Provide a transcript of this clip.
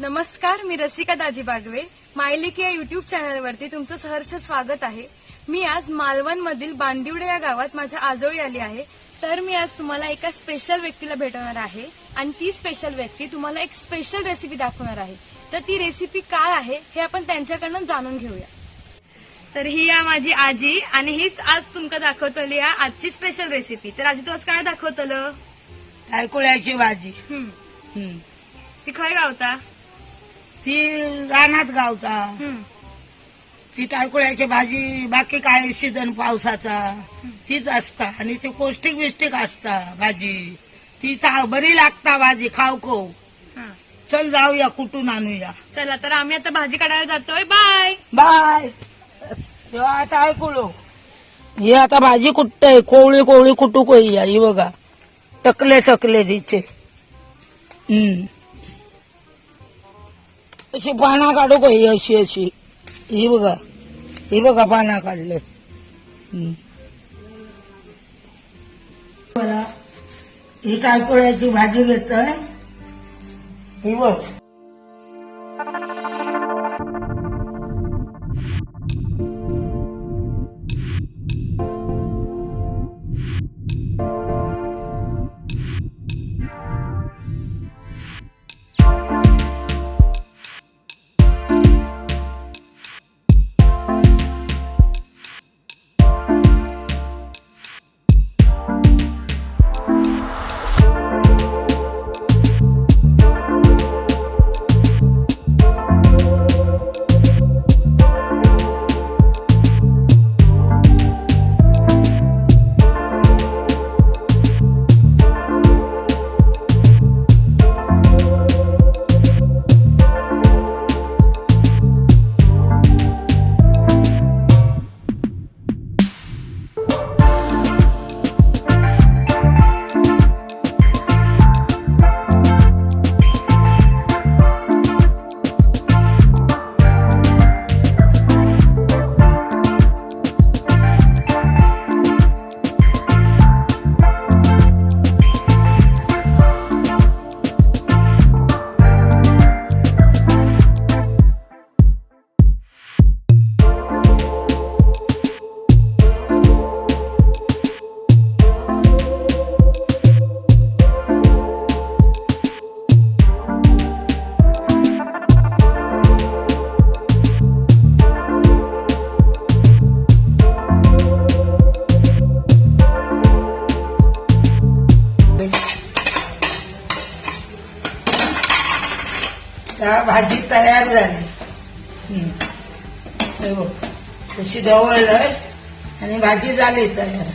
नमस्कार, मी रसिका दाजी बागवे. मायलेकी या युट्यूब चॅनलवरती तुमचं सहर्ष स्वागत आहे. मी आज मालवण मधील बांदिवडे या गावात माझ्या आजोळी आली आहे. तर मी आज तुम्हाला एका स्पेशल व्यक्तीला भेटवणार आहे आणि ती स्पेशल व्यक्ती तुम्हाला एक स्पेशल रेसिपी दाखवणार आहे. तर ती रेसिपी काय आहे हे आपण त्यांच्याकडून जाणून घेऊया. तर ही आहे माझी आजी आणि हीच आज तुमका दाखवतली आहे आजची स्पेशल रेसिपी. तर आजी तू आज काय दाखवतलं? ताकल्याची भाजी. ती खय गावता? ती रानात गावता. ती टायकुळ्याची भाजी बाकी काय सीजन पावसाचा तीच असता आणि ती पौष्टिक बिष्टिक असता भाजी. ती बरी लागता भाजी खावको. चल जाऊया कुठून आणूया. चला तर आम्ही आता भाजी काढायला जातोय. Bye bye. तेव्हा आता ऐकलो हे आता भाजी कुठतय कोवळी कोवळी कुटू कोई ही बघा टकले टकले तिचे. अशी पाना काढू कोई अशी अशी ही बघा पाना काढले. ही टायकुळ्याची भाजी घेतोय. ही बघ भाजी तयार झाली. तशी ढवळलंय आणि भाजी झाली तयार.